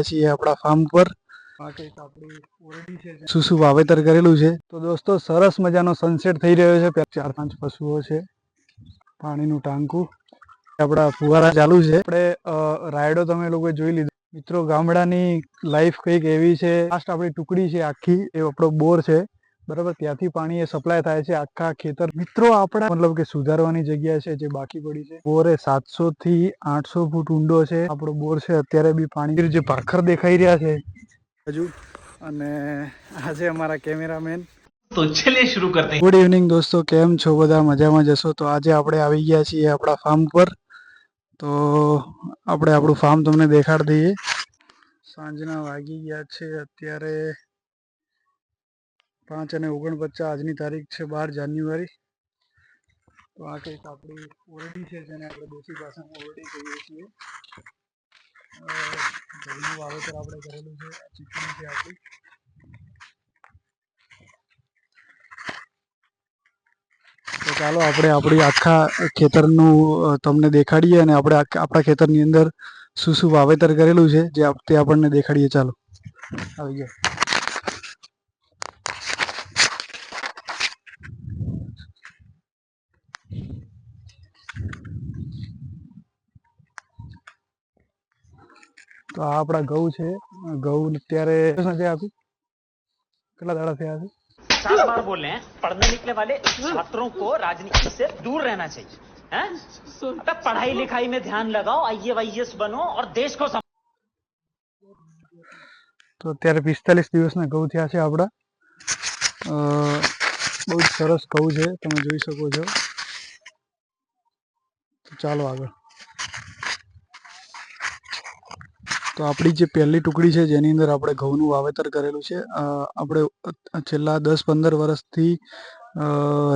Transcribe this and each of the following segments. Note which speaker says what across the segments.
Speaker 1: છીએ આપણા ફાર્મ પર શું શું વાવેતર કરેલું છે। તો દોસ્તો સરસ મજાનો સનસેટ થઈ રહ્યો છે। 4-5 પશુઓ છે, પાણીનું ટાંકું, આપણા ફુવારા ચાલુ છે। આપણે રાયડો તમે લોકો જોઈ લીધો મિત્રો। ગામડાની લાઈફ કંઈક એવી છે। લાસ્ટ આપણી ટુકડી છે આખી એ આપણો બોર છે બરાબર, ત્યાંથી પાણી એ સપ્લાય થાય છે આખા ખેતર। મિત્રો આપણા મતલબ કે સુધારવાની જગ્યા છે જે બાકી પડી છે। બોર એ 700 થી 800 ફૂટ ઊંડો છે આપણો બોર છે। અત્યારે બી પાણી જે ભાખર દેખાઈ રહ્યા છે હજુ, અને આ છે અમારા કેમેરામેન। તો ચલિए शुरू करते हैं। ગુડ ઇવનિંગ દોસ્તો, કેમ છો બધા? મજામાં જશો? તો આજે આપણે આવી ગયા છીએ આપણા ફાર્મ પર। તો આપણે આપણું ફાર્મ તમને દેખાડી દઈએ। સાંજના વાગી ગયા છે અત્યારે 5:49। આજની તારીખ છે 12 જાન્યુઆરી। તો આ કંઈક આપણી ઓરડી છે જેને આપણે દેશી ભાષામાં ઓરડી કહીએ છીએ। ઘઉંનું વાવેતર આપણે કરેલું છે। ચીકણી છે આપણી। તો ચાલો આપણે આપણી આખા ખેતરનું તમને દેખાડીએ અને આપણે આપણા ખેતરની અંદર શું શું વાવેતર કરેલું છે જે તે આપણને દેખાડીએ। ચાલો આવી જાઓ। તો આ આપણા ઘઉં છે। ઘઉં અત્યારે કેટલા દાડા થયા છે?
Speaker 2: 7 बार बोले हैं पढ़ने निकले वाले छात्रों को राजनीति से दूर रहना चाहिए हैं? अबे पढ़ाई लिखाई में ध्यान लगाओ, आईएएस बनो और देश को
Speaker 1: તો અત્યારે 45 દિવસના ઘઉં થયા છે આપણા। બહુ જ સરસ ઘઉં છે, તમે જોઈ શકો છો। તો ચાલો આગળ। તો આપણી જે પહેલી ટુકડી છે જેની અંદર આપણે ઘઉંનું વાવેતર કરેલું છે। આપણે છેલ્લા 10-15 વર્ષથી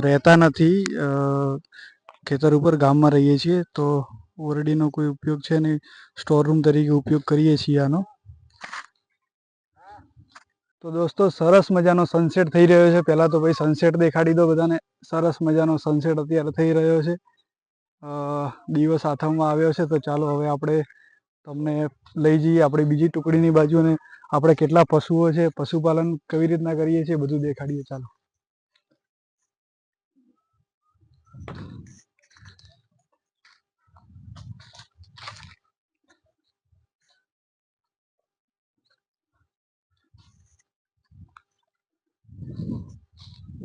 Speaker 1: રહેતા નથી ખેતર ઉપર, ગામમાં રહીએ છીએ। તો ઓરડીનો કોઈ ઉપયોગ છે નહીં, સ્ટોર રૂમ તરીકે ઉપયોગ કરીએ છીએ આનો। તો દોસ્તો સરસ મજાનો સનસેટ થઈ રહ્યો છે। પહેલાં તો ભાઈ સનસેટ દેખાડી દો બધાને। સરસ મજાનો સનસેટ અત્યારે થઈ રહ્યો છે। દિવસ આથમવા આવ્યો છે। તો ચાલો હવે આપણે તમને લઈ જઈએ આપણી બીજી ટુકડીની બાજુ, અને આપણે કેટલા પશુઓ છે, પશુપાલન કેવી રીતના કરીએ છીએ બધું દેખાડીએ। ચાલો।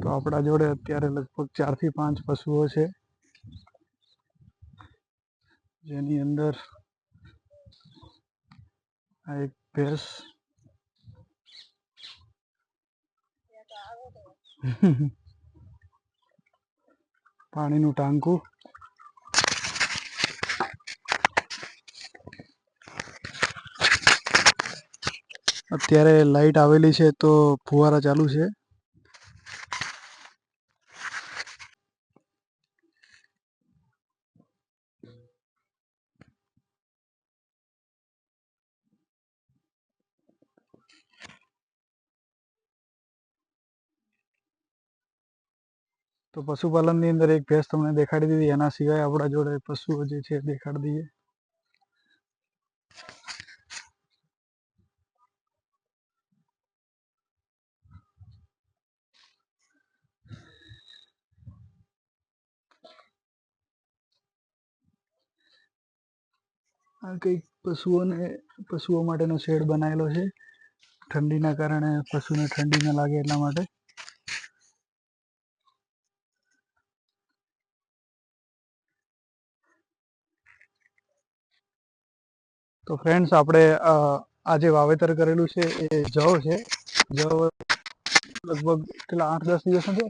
Speaker 1: તો આપણા જોડે અત્યારે લગભગ 4 થી 5 પશુઓ છે, જેની અંદર આ એક ભેંસ પાણીનું ટાંકું, અત્યારે લાઈટ આવેલી છે તો ફુવારા ચાલુ છે। તો પશુપાલનની અંદર એક ભેંસ તમને દેખાડી દીધી। એના સિવાય આપણા જોડે પશુઓ જે છે દેખાડી દઈએ। આ કંઈક પશુઓ માટેનો શેડ બનાવેલો છે, ઠંડીના કારણે પશુને ઠંડી ન લાગે એટલા માટે। તો ફ્રેન્ડ્સ, આપણે આજે વાવેતર કરેલું છે એ જવ છે। જવ લગભગ કેટલા 8-10 દિવસ નથી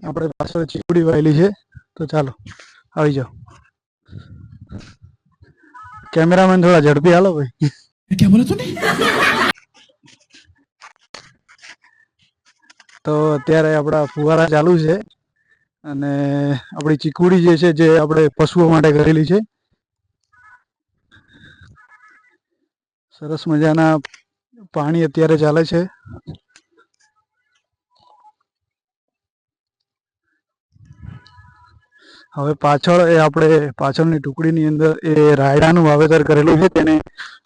Speaker 1: આપણે પાછળ ચીકુડી વાયેલી છે। તો ચાલો આવી જાઓ। કેમેરામેન થોડા ઝડપી હાલો ભાઈ। क्या बोला तूने? તો અત્યારે આપણા ફુવારા ચાલુ છે, અને આપણી ચીકુડી જે છે જે આપણે પશુઓ માટે કરેલી છે। સરસ મજાના પાણી અત્યારે ચાલે છે। હવે પાછળ એ આપણે પાછળની ટુકડીની અંદર એ રાયડાનું વાવેતર કરેલું છે, તેને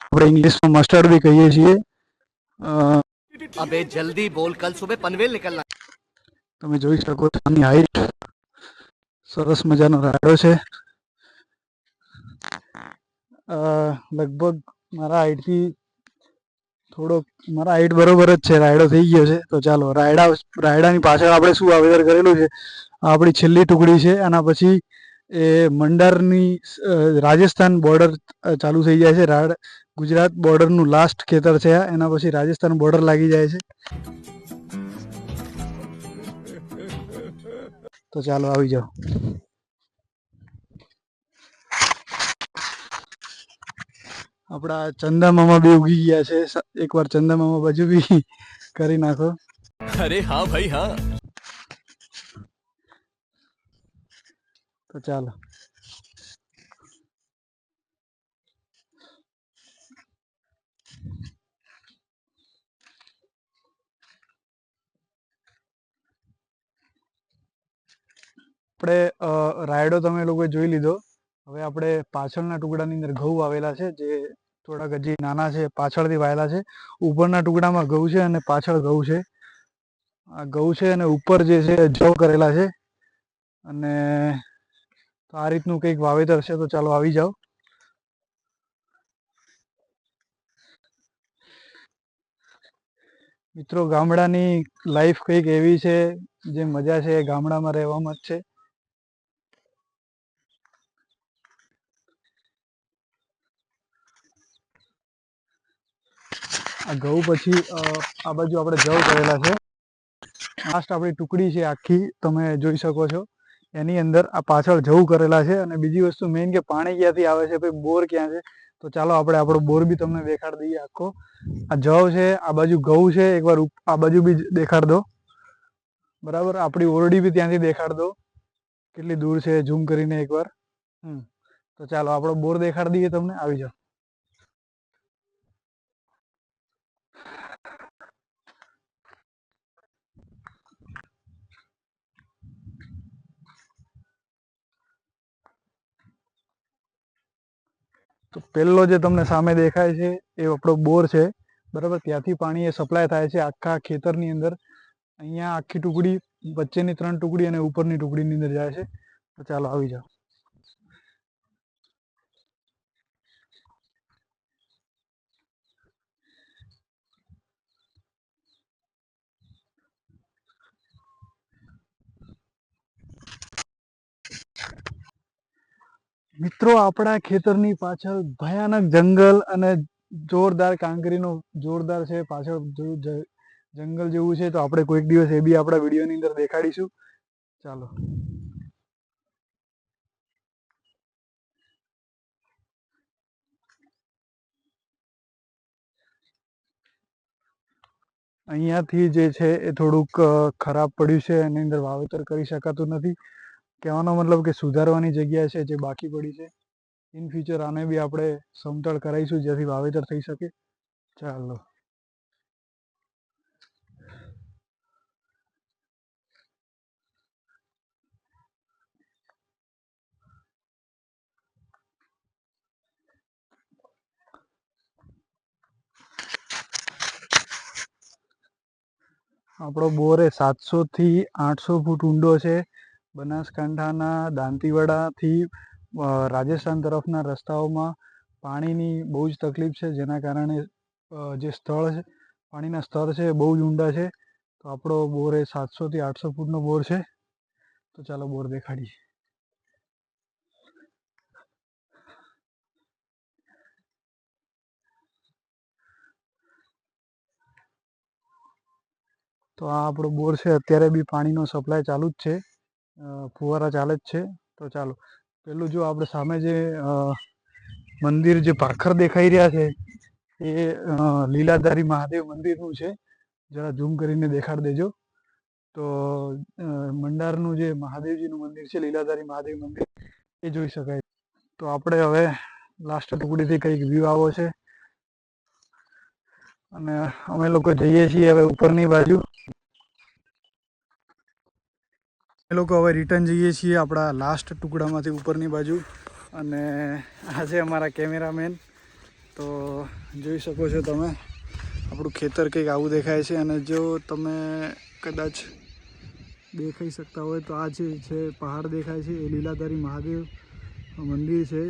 Speaker 1: આપણે ઇંગ્લિશમાં મસ્ટર્ડ બી કહીએ છીએ.
Speaker 3: अबे जल्दी बोल, कल सुबह पनवेल निकलना.
Speaker 1: તમે જોઈ શકો છો આની હાઈટ, સરસ મજાનો રાયડો છે. લગભગ મારા હાઈટથી થોડોક, મારા હાઈટ બરોબર જ છે, રાયડો થઈ ગયો છે. તો ચાલો રાયડાની પાછળ આપણે શું વાવેતર કરેલું છે, આ આપણી છેલ્લી ટુકડી છે. આના પછી એ મંડારની રાજસ્થાન બોર્ડર ચાલુ થઈ જાય છે. ગુજરાત બોર્ડરનું લાસ્ટ ખેતર છે આ, એના પછી રાજસ્થાન બોર્ડર લાગી જાય છે. તો ચાલો આવી જાઓ. આપણા ચંદા મામા બી ઉગી ગયા છે. એકવાર ચંદા મામા બાજુ બી કરી નાખો.
Speaker 3: अरे हाँ भाई हाँ.
Speaker 1: તો ચાલો આપણે રાયડો તમે લોકો જોઈ લીધો. હવે આપણે પાછળના ટુકડાની અંદર ઘઉં વાવેલા છે, જે થોડાક હજી નાના છે, પાછળથી વાવેલા છે. ઉપરના ટુકડામાં ઘઉં છે અને પાછળ ઘઉં છે. આ ઘઉં છે અને ઉપર જે છે જવ કરેલા છે. અને તો આ રીતનું કંઈક વાવેતર છે. તો ચાલો આવી જાઓ. મિત્રો, ગામડાની લાઈફ કંઈક એવી છે, જે મજા છે એ ગામડામાં રહેવામાં જ છે. આ ઘઉં પછી આ બાજુ આપણે જવ કરેલા છે. લાસ્ટ આપણી ટુકડી છે આખી, તમે જોઈ શકો છો. એની અંદર આ પાછળ જવ કરેલા છે. અને બીજી વસ્તુ મેઇન કે પાણી ક્યાંથી આવે છે, ભાઈ બોર ક્યાં છે. તો ચાલો આપણે આપણો બોર બી તમને દેખાડી દઈએ આખો. આ જવ છે, આ બાજુ ઘઉં છે. એકવાર આ બાજુ બી દેખાડ દો. બરાબર, આપણી ઓરડી બી ત્યાંથી દેખાડ દો, કેટલી દૂર છે ઝૂમ કરીને એકવાર. તો ચાલો આપણો બોર દેખાડી દઈએ તમને. આવી જાઓ. તો પહેલો જે તમને સામે દેખાય છે એ આપણો બોર છે. બરાબર, ત્યાંથી પાણી એ સપ્લાય થાય છે આખા ખેતરની અંદર. અહીંયા આખી ટુકડી, વચ્ચેની 3 ટુકડી અને ઉપરની ટુકડીની અંદર જાય છે. તો ચાલો આવી જાઓ. મિત્રો, આપણા ખેતરની પાછળ ભયાનક જંગલ અને જોરદાર કાંકરીનો જોરદાર છે પાછળ જંગલ જેવું છે. તો આપણે કોઈક દિવસ એ બી આપણા વિડીયોની અંદર દેખાડીશું. ચાલો. અહીંયાથી જે છે એ થોડુંક ખરાબ પડ્યું છે, એની અંદર વાવેતર કરી શકાતું નથી. કહેવાનો મતલબ કે સુધારવાની જગ્યા છે જે બાકી પડી છે. ઇન ફ્યુચર આને બી આપણે સમતળ કરાવીશું, જેથી વાવેતર થઈ શકે. ચાલો. આપણો બોર એ 700 થી 800 ફૂટ ઊંડો છે. બનાસકાંઠાના દાંતીવાડાથી રાજસ્થાન તરફના રસ્તાઓમાં પાણીની બહુ જ તકલીફ છે, જેના કારણે જે સ્થળ છે, પાણીના સ્તર છે એ બહુ જ ઊંડા છે. તો આપણો બોર એ 700 થી 800 ફૂટનો બોર છે. તો ચાલો બોર દેખાડીએ. તો આ આપણો બોર છે. અત્યારે બી પાણીનો સપ્લાય ચાલુ જ છે, ફુવારા ચાલે જ છે. તો ચાલો, પેલું જો આપણે સામે જે મંદિર, જે ભાખર દેખાઈ રહ્યા છે, એ લીલાધારી મહાદેવ મંદિરનું છે. જરા ઝૂમ કરીને દેખાડી દેજો. તો મંડારનું જે મહાદેવજીનું મંદિર છે, લીલાધારી મહાદેવ મંદિર, એ જોઈ શકાય. તો આપણે હવે લાસ્ટ ટુકડીથી કંઈક વ્યૂ આવો છે. અને અમે લોકો જઈએ છીએ હવે ઉપરની બાજુ. એ લોકો હવે રિટર્ન જઈએ છીએ આપણા લાસ્ટ ટુકડામાંથી ઉપરની બાજુ. અને આ છે અમારા કેમેરામેન. તો જોઈ શકો છો તમે આપણું ખેતર કંઈક આવું દેખાય છે. અને જો તમે કદાચ દેખાઈ શકતા હોય તો આ છે પહાડ દેખાય છે. એ લીલાધારી મહાદેવ મંદિર છે.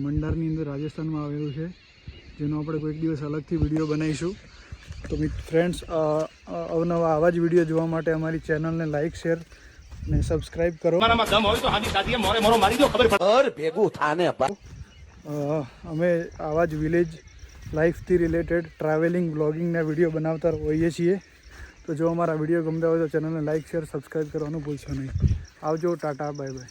Speaker 1: મંડારની અંદર રાજસ્થાનમાં આવેલું છે, જેનો આપણે કોઈક દિવસ અલગથી વિડીયો બનાવીશું. તો ફ્રેન્ડ્સ, અવનવા આવા જ વિડીયો જોવા માટે અમારી ચેનલને લાઇક, શેર અને સબસ્ક્રાઈબ કરો. અમે આવા જ વિલેજ લાઈફથી રિલેટેડ ટ્રાવેલિંગ બ્લોગિંગના વિડીયો બનાવતા હોઈએ છીએ. તો જો અમારા વિડીયો ગમતા હોય તો ચેનલને લાઇક, શેર, સબસ્ક્રાઈબ કરવાનું ભૂલશો નહીં. આવજો, ટાટા, બાય બાય.